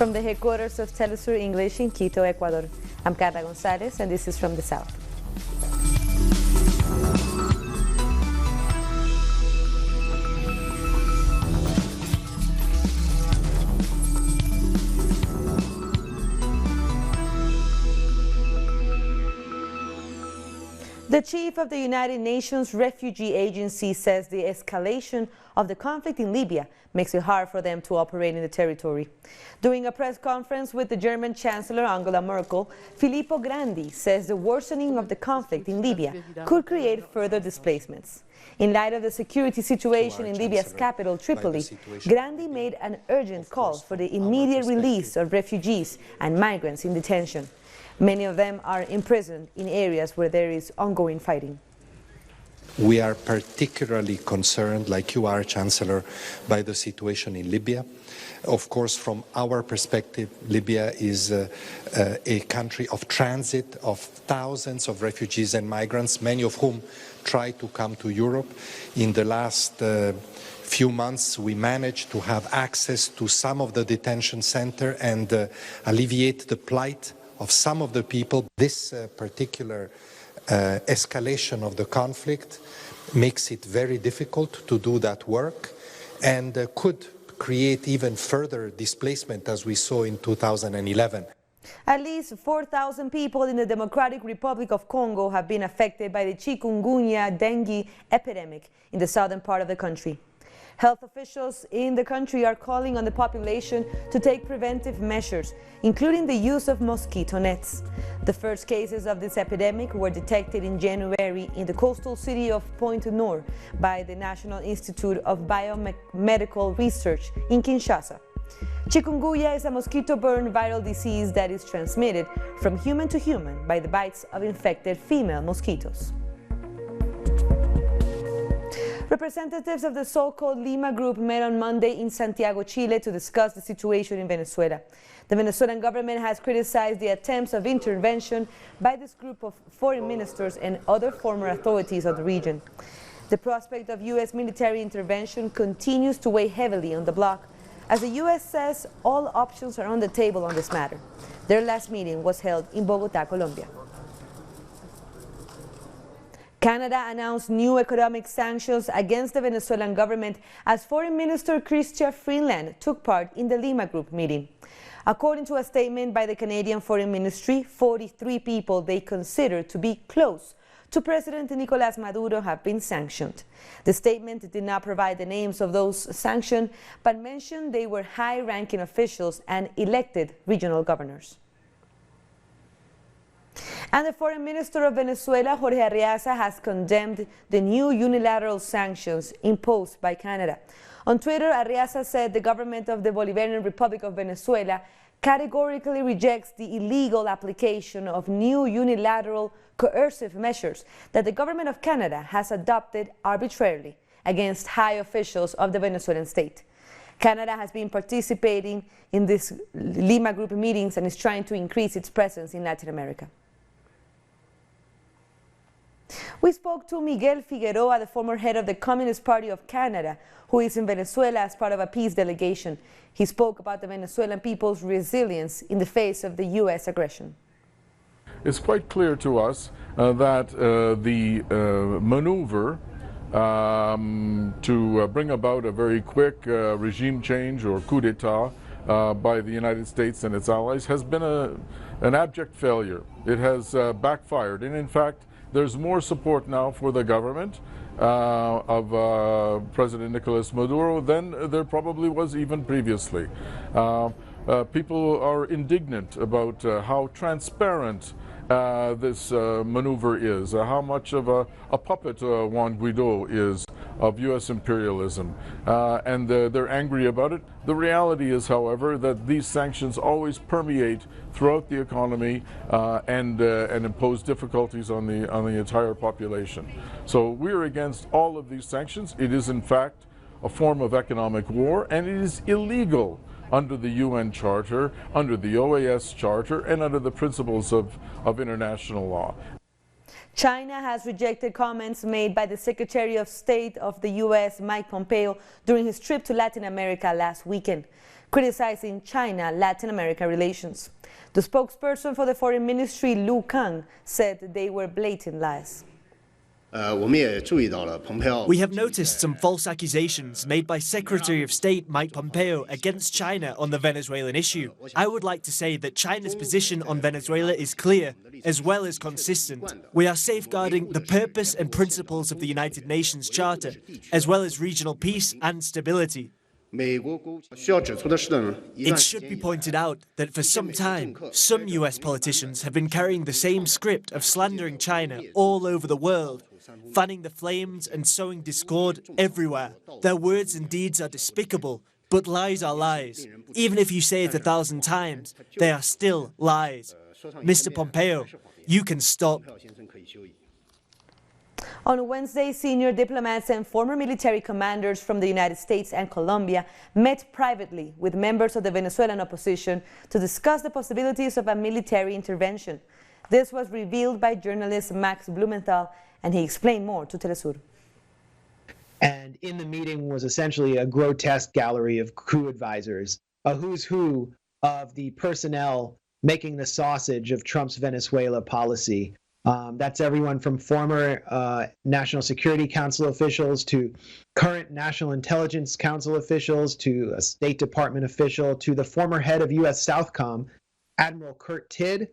From the headquarters of Telesur English in Quito, Ecuador, I'm Carla Gonzalez, and this is From the South. The chief of the United Nations Refugee Agency says the escalation of the conflict in Libya makes it hard for them to operate in the territory. During a press conference with the German Chancellor Angela Merkel, Filippo Grandi says the worsening of the conflict in Libya could create further displacements. In light of the security situation in Libya's capital, Tripoli, Grandi made an urgent call for the immediate release of refugees and migrants in detention. Many of them are imprisoned in areas where there is ongoing fighting. We are particularly concerned, like you are, Chancellor, by the situation in Libya. Of course, from our perspective, Libya is a country of transit of thousands of refugees and migrants, many of whom try to come to Europe. In the last few months, we managed to have access to some of the detention centers and alleviate the plight of some of the people. This particular escalation of the conflict makes it very difficult to do that work and could create even further displacement, as we saw in 2011. At least 4,000 people in the Democratic Republic of Congo have been affected by the chikungunya dengue epidemic in the southern part of the country. Health officials in the country are calling on the population to take preventive measures, including the use of mosquito nets. The first cases of this epidemic were detected in January in the coastal city of Pointe-Noire by the National Institute of Biomedical Research in Kinshasa. Chikungunya is a mosquito-borne viral disease that is transmitted from human to human by the bites of infected female mosquitoes. Representatives of the so-called Lima Group met on Monday in Santiago, Chile to discuss the situation in Venezuela. The Venezuelan government has criticized the attempts of intervention by this group of foreign ministers and other former authorities of the region. The prospect of U.S. military intervention continues to weigh heavily on the bloc, as the U.S. says all options are on the table on this matter. Their last meeting was held in Bogotá, Colombia. Canada announced new economic sanctions against the Venezuelan government as Foreign Minister Chrystia Freeland took part in the Lima Group meeting. According to a statement by the Canadian Foreign Ministry, 43 people they consider to be close to President Nicolás Maduro have been sanctioned. The statement did not provide the names of those sanctioned, but mentioned they were high-ranking officials and elected regional governors. And the Foreign Minister of Venezuela, Jorge Arriaza, has condemned the new unilateral sanctions imposed by Canada. On Twitter, Arriaza said the government of the Bolivarian Republic of Venezuela categorically rejects the illegal application of new unilateral coercive measures that the government of Canada has adopted arbitrarily against high officials of the Venezuelan state. Canada has been participating in these Lima Group meetings and is trying to increase its presence in Latin America. We spoke to Miguel Figueroa, the former head of the Communist Party of Canada, who is in Venezuela as part of a peace delegation. He spoke about the Venezuelan people's resilience in the face of the U.S. aggression. It's quite clear to us that the maneuver to bring about a very quick regime change or coup d'etat by the United States and its allies has been an abject failure. It has backfired, and in fact there's more support now for the government of President Nicolás Maduro than there probably was even previously. People are indignant about how transparent this maneuver is, how much of a puppet Juan Guaido is of U.S. imperialism, and they're angry about it. The reality is, however, that these sanctions always permeate throughout the economy and impose difficulties on the entire population. So we're against all of these sanctions. It is in fact a form of economic war, and it is illegal under the UN Charter, under the OAS Charter, and under the principles of international law. China has rejected comments made by the Secretary of State of the U.S., Mike Pompeo, during his trip to Latin America last weekend. criticizing China-Latin America relations. The spokesperson for the Foreign Ministry, Lu Kang, said they were blatant lies. We have noticed some false accusations made by Secretary of State Mike Pompeo against China on the Venezuelan issue. I would like to say that China's position on Venezuela is clear, as well as consistent. We are safeguarding the purpose and principles of the United Nations Charter, as well as regional peace and stability. It should be pointed out that for some time, some US politicians have been carrying the same script of slandering China all over the world, fanning the flames and sowing discord everywhere. Their words and deeds are despicable, but lies are lies. Even if you say it 1,000 times, they are still lies. Mr. Pompeo, you can stop. On Wednesday, senior diplomats and former military commanders from the United States and Colombia met privately with members of the Venezuelan opposition to discuss the possibilities of a military intervention. This was revealed by journalist Max Blumenthal, and he explained more to Telesur. And in the meeting was essentially a grotesque gallery of coup advisors, a who's who of the personnel making the sausage of Trump's Venezuela policy. That's everyone from former National Security Council officials to current National Intelligence Council officials to a State Department official to the former head of U.S. Southcom, Admiral Kurt Tidd,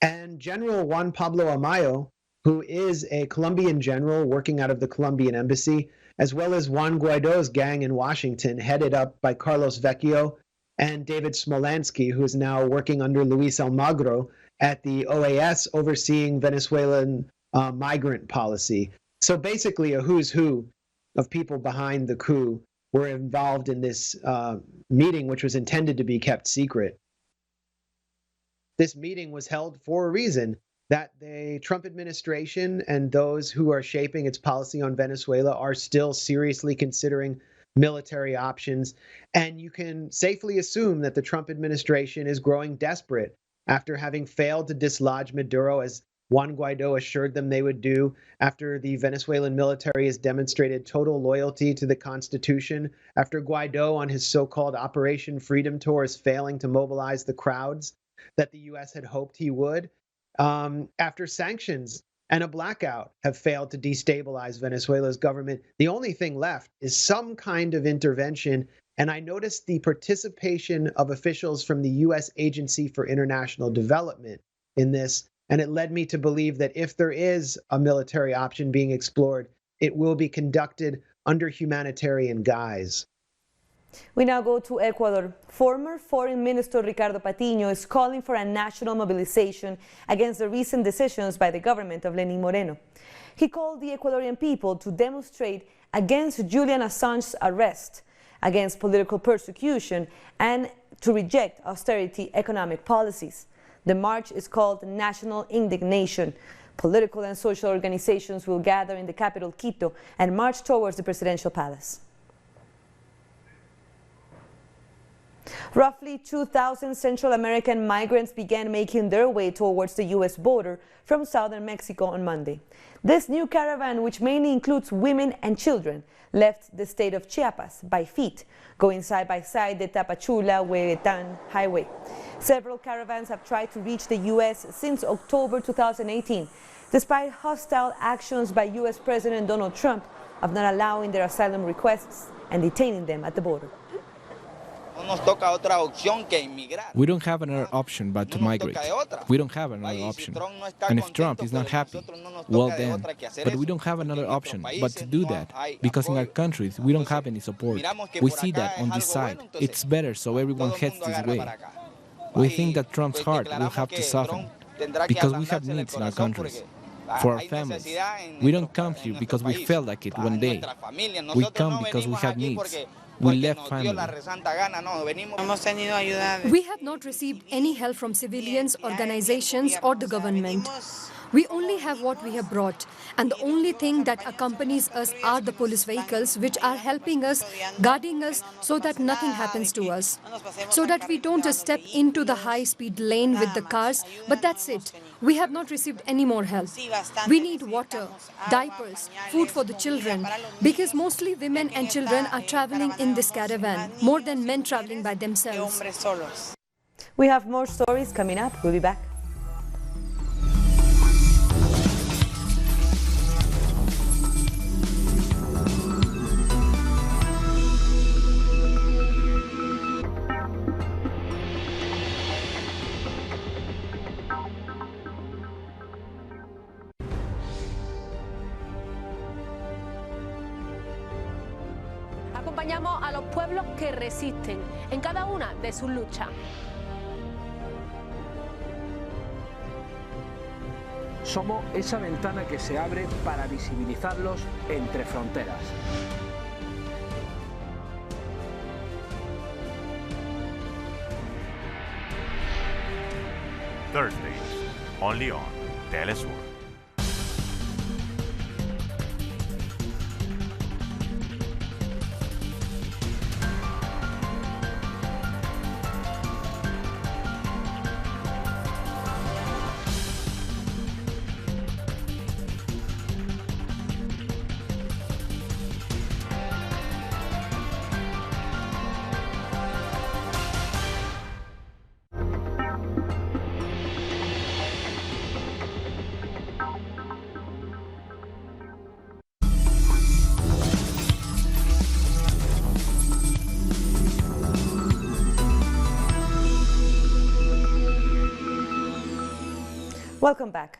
and General Juan Pablo Amayo, who is a Colombian general working out of the Colombian embassy, as well as Juan Guaido's gang in Washington, headed up by Carlos Vecchio, and David Smolansky, who is now working under Luis Almagro at the OAS overseeing Venezuelan migrant policy. So basically a who's who of people behind the coup were involved in this meeting, which was intended to be kept secret. This meeting was held for a reason, that the Trump administration and those who are shaping its policy on Venezuela are still seriously considering military options. And you can safely assume that the Trump administration is growing desperate after having failed to dislodge Maduro, as Juan Guaido assured them they would do, after the Venezuelan military has demonstrated total loyalty to the Constitution, after Guaido on his so-called Operation Freedom Tour is failing to mobilize the crowds that the U.S. had hoped he would, after sanctions and a blackout have failed to destabilize Venezuela's government. The only thing left is some kind of intervention. And I noticed the participation of officials from the U.S. Agency for International Development in this, and it led me to believe that if there is a military option being explored, it will be conducted under humanitarian guise. We now go to Ecuador. Former Foreign Minister Ricardo Patiño is calling for a national mobilization against the recent decisions by the government of Lenin Moreno. He called the Ecuadorian people to demonstrate against Julian Assange's arrest, against political persecution, and to reject austerity economic policies. The march is called National Indignation. Political and social organizations will gather in the capital, Quito, and march towards the presidential palace. Roughly 2,000 Central American migrants began making their way towards the U.S. border from southern Mexico on Monday. This new caravan, which mainly includes women and children, left the state of Chiapas by feet, going side by side the Tapachula-Huehuetan highway. Several caravans have tried to reach the U.S. since October 2018, despite hostile actions by U.S. President Donald Trump of not allowing their asylum requests and detaining them at the border. We don't have another option but to migrate. We don't have another option. And if Trump is not happy, well then, but we don't have another option but to do that, because in our countries we don't have any support. We see that on this side. It's better so everyone heads this way. We think that Trump's heart will have to soften, because we have needs in our countries. For our families. We don't come here because we felt like it one day. We come because we have needs. We left family. We have not received any help from civilians, organizations or the government. We only have what we have brought, and the only thing that accompanies us are the police vehicles, which are helping us, guarding us, so that nothing happens to us, so that we don't just step into the high-speed lane with the cars, but that's it. We have not received any more help. We need water, diapers, food for the children, because mostly women and children are traveling in this caravan, more than men traveling by themselves. We have more stories coming up. We'll be back. Acompañamos a los pueblos que resisten en cada una de sus luchas. Somos esa ventana que se abre para visibilizarlos entre fronteras. Thursdays, only on Telesur. Welcome back.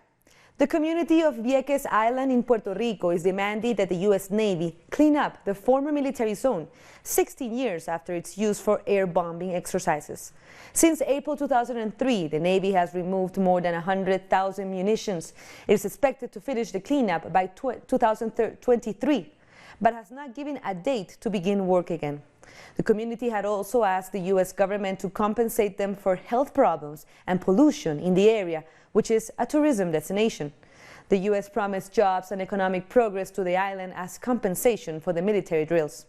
The community of Vieques Island in Puerto Rico is demanding that the U.S. Navy clean up the former military zone 16 years after its use for air bombing exercises. Since April 2003, the Navy has removed more than 100,000 munitions. It is expected to finish the cleanup by 2023, but has not given a date to begin work again. The community had also asked the U.S. government to compensate them for health problems and pollution in the area, which is a tourism destination. The U.S. promised jobs and economic progress to the island as compensation for the military drills.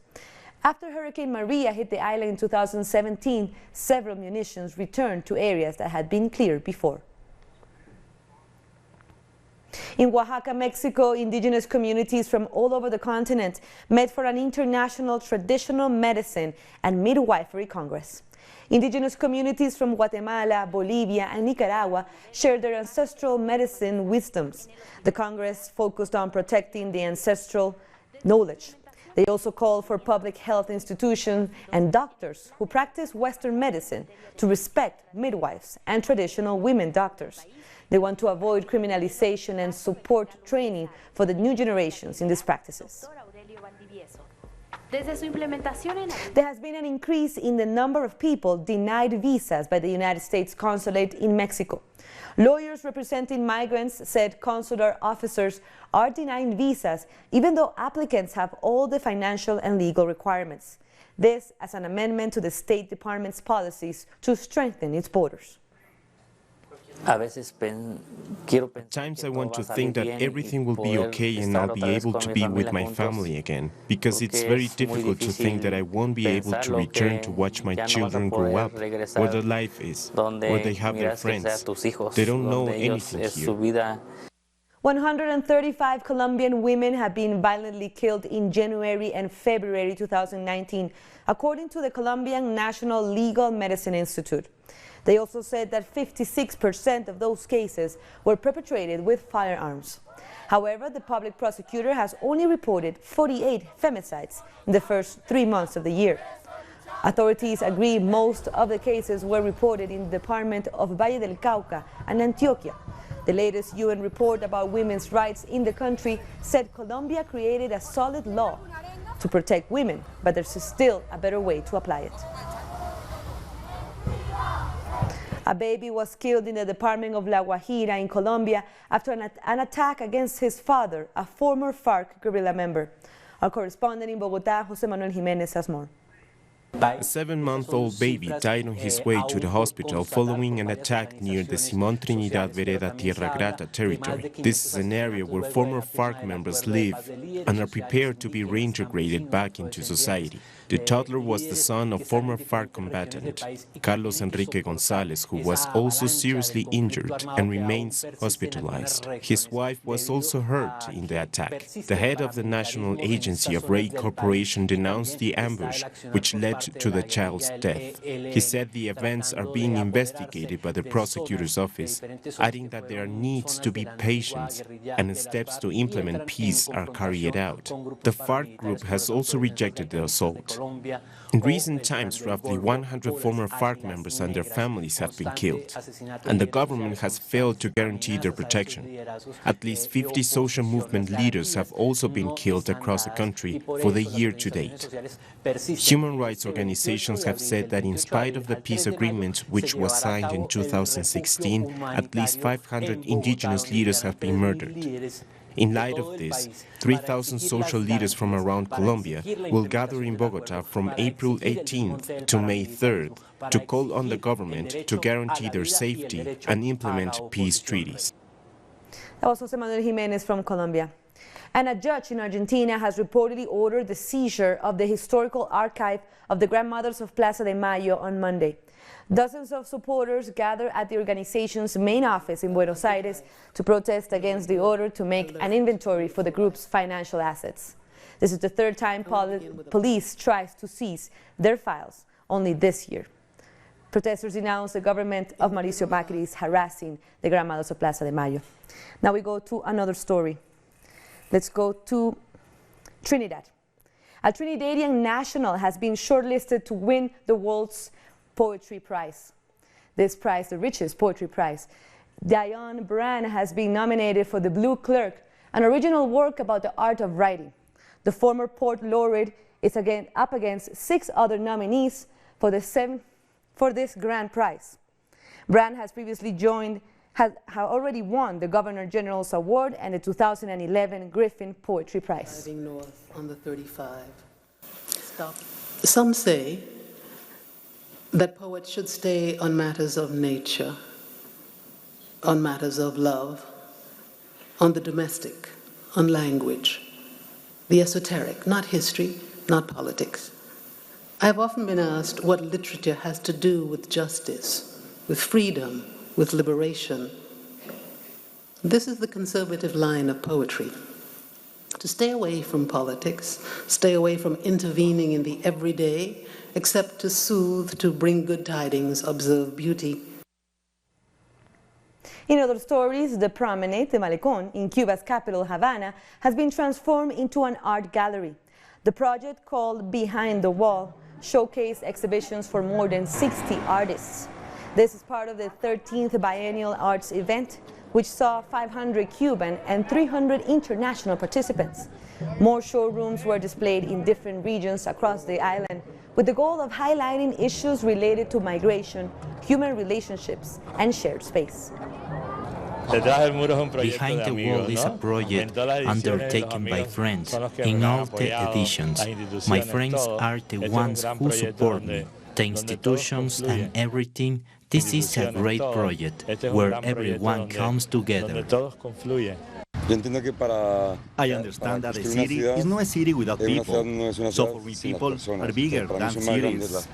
After Hurricane Maria hit the island in 2017, several munitions returned to areas that had been cleared before. In Oaxaca, Mexico, indigenous communities from all over the continent met for an international traditional medicine and midwifery congress. Indigenous communities from Guatemala, Bolivia, and Nicaragua shared their ancestral medicine wisdoms. The Congress focused on protecting the ancestral knowledge. They also called for public health institutions and doctors who practice Western medicine to respect midwives and traditional women doctors. They want to avoid criminalization and support training for the new generations in these practices. There has been an increase in the number of people denied visas by the United States consulate in Mexico. Lawyers representing migrants said consular officers are denying visas even though applicants have all the financial and legal requirements. This as an amendment to the State Department's policies to strengthen its borders. At times I want to think that everything will be okay and I'll be able to be with my family again, because it's very difficult to think that I won't be able to return to watch my children grow up, where their life is, where they have their friends. They don't know anything here. 135 Colombian women have been violently killed in January and February 2019, according to the Colombian National Legal Medicine Institute. They also said that 56% of those cases were perpetrated with firearms. However, the public prosecutor has only reported 48 femicides in the first 3 months of the year. Authorities agree most of the cases were reported in the department of Valle del Cauca and Antioquia. The latest UN report about women's rights in the country said Colombia created a solid law to protect women, but there's still a better way to apply it. A baby was killed in the department of La Guajira in Colombia after an attack against his father, a former FARC guerrilla member. Our correspondent in Bogotá, José Manuel Jiménez, has more. A 7-month-old baby died on his way to the hospital following an attack near the Simón Trinidad Vereda Tierra Grata territory. This is an area where former FARC members live and are prepared to be reintegrated back into society. The toddler was the son of former FARC combatant Carlos Enrique González, who was also seriously injured and remains hospitalized. His wife was also hurt in the attack. The head of the National Agency of Reincorporation denounced the ambush, which led to the child's death. He said the events are being investigated by the prosecutor's office, adding that there needs to be patience and steps to implement peace are carried out. The FARC group has also rejected the assault. In recent times, roughly 100 former FARC members and their families have been killed, and the government has failed to guarantee their protection. At least 50 social movement leaders have also been killed across the country for the year to date. Human rights organizations have said that in spite of the peace agreement, which was signed in 2016, at least 500 indigenous leaders have been murdered. In light of this, 3,000 social leaders from around Colombia will gather in Bogota from April 18th to May 3rd to call on the government to guarantee their safety and implement peace treaties. That was José Manuel Jiménez from Colombia. And a judge in Argentina has reportedly ordered the seizure of the historical archive of the grandmothers of Plaza de Mayo on Monday. Dozens of supporters gathered at the organization's main office in Buenos Aires to protest against the order to make an inventory for the group's financial assets. This is the third time police tries to seize their files, only this year. Protesters denounced the government of Mauricio Macri is harassing the grandmothers of Plaza de Mayo. Now we go to another story. Let's go to Trinidad. A Trinidadian national has been shortlisted to win the world's Poetry Prize. This prize, the richest poetry prize. Diane Brand has been nominated for The Blue Clerk, an original work about the art of writing. The former poet laureate is again up against 6 other nominees for this grand prize. Brand has previously has already won the Governor General's Award and the 2011 Griffin Poetry Prize. Driving north on the 35. Stop. Some say that poets should stay on matters of nature, on matters of love, on the domestic, on language, the esoteric, not history, not politics. I have often been asked what literature has to do with justice, with freedom, with liberation. This is the conservative line of poetry. To stay away from politics, stay away from intervening in the everyday, except to soothe, to bring good tidings, observe beauty. In other stories, the promenade, the Malecón, in Cuba's capital, Havana, has been transformed into an art gallery. The project, called Behind the Wall, showcased exhibitions for more than 60 artists. This is part of the 13th Biennial Arts event, which saw 500 Cuban and 300 international participants. More showrooms were displayed in different regions across the island, with the goal of highlighting issues related to migration, human relationships, and shared space. Behind the Wall is a project undertaken by friends in all the editions. My friends are the ones who support me, the institutions and everything. This is a great project where everyone comes together. I understand that a city is not a city without people, so for me people are bigger than cities.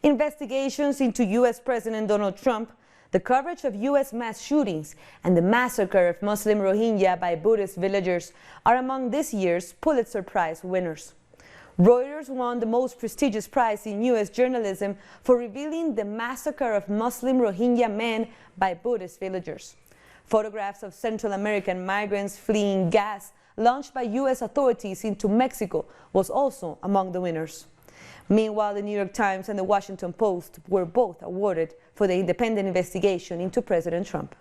Investigations into U.S. President Donald Trump, the coverage of U.S. mass shootings, and the massacre of Muslim Rohingya by Buddhist villagers are among this year's Pulitzer Prize winners. Reuters won the most prestigious prize in U.S. journalism for revealing the massacre of Muslim Rohingya men by Buddhist villagers. Photographs of Central American migrants fleeing gas launched by U.S. authorities into Mexico was also among the winners. Meanwhile, the New York Times and the Washington Post were both awarded for the independent investigation into President Trump.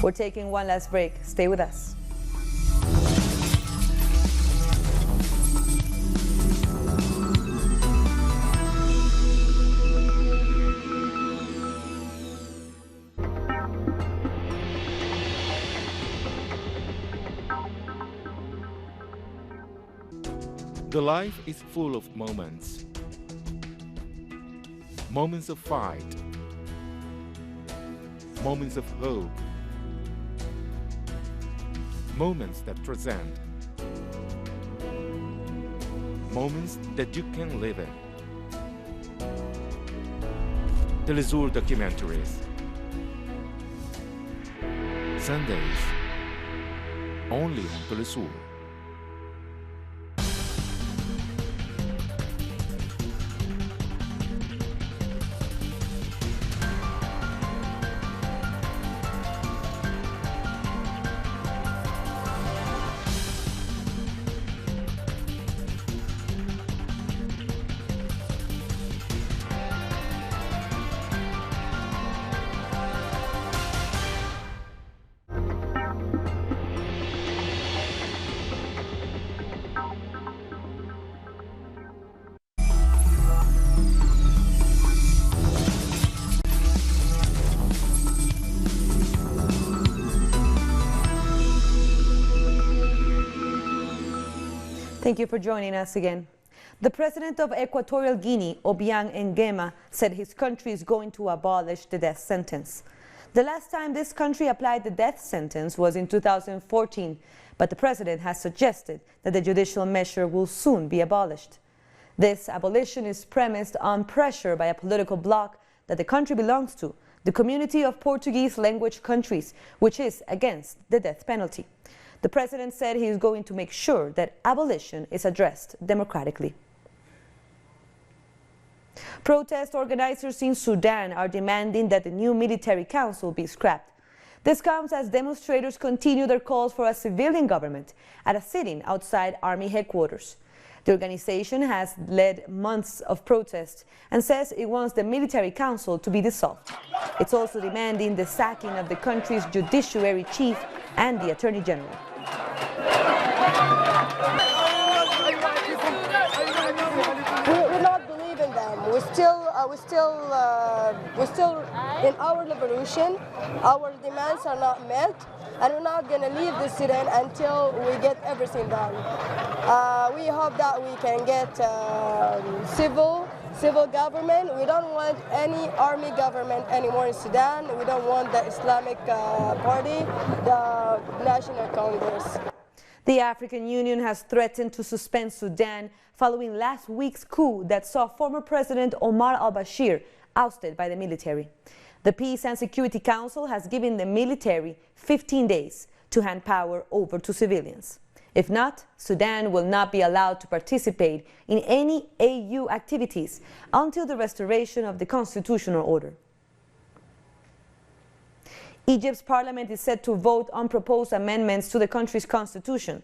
We're taking one last break. Stay with us. The life is full of moments. Moments of fight. Moments of hope. Moments that transcend. Moments that you can live in. Telesur documentaries. Sundays. Only on Telesur. Thank you for joining us again. The president of Equatorial Guinea, Obiang Nguema, said his country is going to abolish the death sentence. The last time this country applied the death sentence was in 2014, but the president has suggested that the judicial measure will soon be abolished. This abolition is premised on pressure by a political bloc that the country belongs to, the Community of Portuguese Language Countries, which is against the death penalty. The president said he is going to make sure that abolition is addressed democratically. Protest organizers in Sudan are demanding that the new military council be scrapped. This comes as demonstrators continue their calls for a civilian government at a sitting outside army headquarters. The organization has led months of protest and says it wants the military council to be dissolved. It's also demanding the sacking of the country's judiciary chief and the attorney general. We not believe in them. We're still in our revolution. Our demands are not met, and we're not going to leave the Sudan until we get everything done. We hope that we can get civil government. We don't want any army government anymore in Sudan. We don't want the Islamic Party, the National Congress. The African Union has threatened to suspend Sudan following last week's coup that saw former President Omar al-Bashir ousted by the military. The Peace and Security Council has given the military 15 days to hand power over to civilians. If not, Sudan will not be allowed to participate in any AU activities until the restoration of the constitutional order. Egypt's parliament is set to vote on proposed amendments to the country's constitution.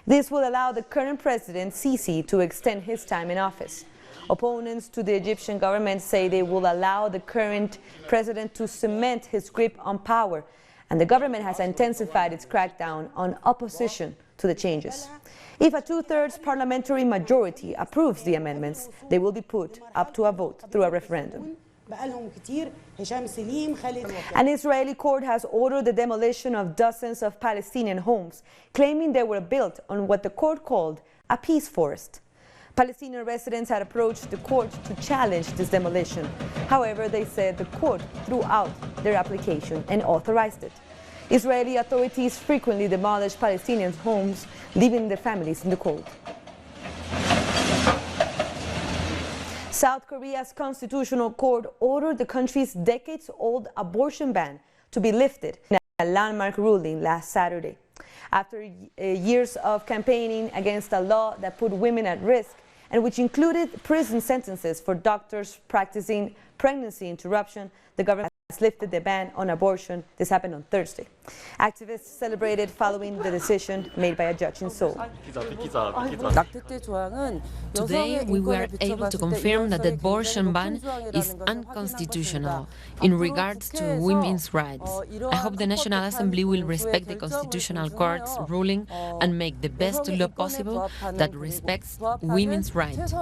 This will allow the current president, Sisi, to extend his time in office. Opponents to the Egyptian government say they will allow the current president to cement his grip on power, and the government has intensified its crackdown on opposition to the changes. If a two-thirds parliamentary majority approves the amendments, they will be put up to a vote through a referendum. An Israeli court has ordered the demolition of dozens of Palestinian homes, claiming they were built on what the court called a peace forest. Palestinian residents had approached the court to challenge this demolition. However, they said the court threw out their application and authorized it. Israeli authorities frequently demolish Palestinians' homes, leaving their families in the cold. South Korea's Constitutional Court ordered the country's decades-old abortion ban to be lifted in a landmark ruling last Saturday. After years of campaigning against a law that put women at risk and which included prison sentences for doctors practicing pregnancy interruption, the government has lifted the ban on abortion. This happened on Thursday. Activists celebrated following the decision made by a judge in Seoul. Today, we were able to confirm that the abortion ban is unconstitutional in regards to women's rights. I hope the National Assembly will respect the Constitutional Court's ruling and make the best law possible that respects women's rights.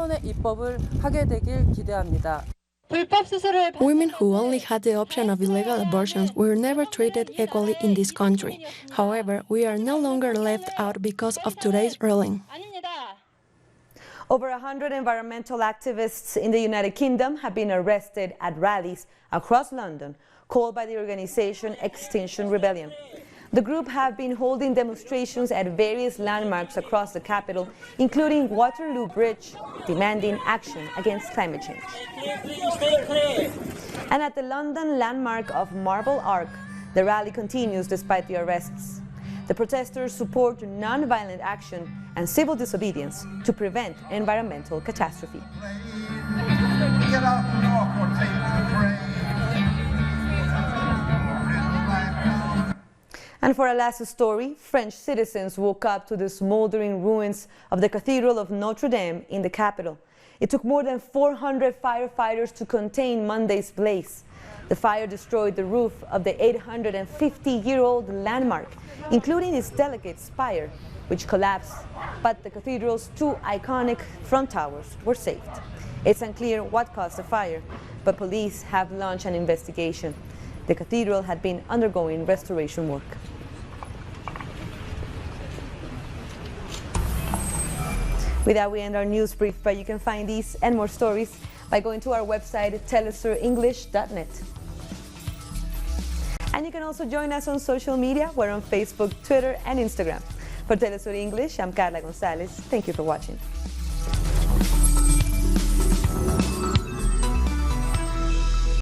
Women who only had the option of illegal abortions were never treated equally in this country. However, we are no longer left out because of today's ruling. Over 100 environmental activists in the United Kingdom have been arrested at rallies across London called by the organization Extinction Rebellion. The group have been holding demonstrations at various landmarks across the capital, including Waterloo Bridge, demanding action against climate change. And at the London landmark of Marble Arch, the rally continues despite the arrests. The protesters support non-violent action and civil disobedience to prevent environmental catastrophe. Get up and walk or take the parade. And for our last story, French citizens woke up to the smoldering ruins of the Cathedral of Notre-Dame in the capital. It took more than 400 firefighters to contain Monday's blaze. The fire destroyed the roof of the 850-year-old landmark, including its delicate spire, which collapsed, but the cathedral's two iconic front towers were saved. It's unclear what caused the fire, but police have launched an investigation. The cathedral had been undergoing restoration work. With that, we end our news brief, but you can find these and more stories by going to our website, telesurenglish.net. And you can also join us on social media. We're on Facebook, Twitter, and Instagram. For Telesur English, I'm Carla Gonzalez. Thank you for watching.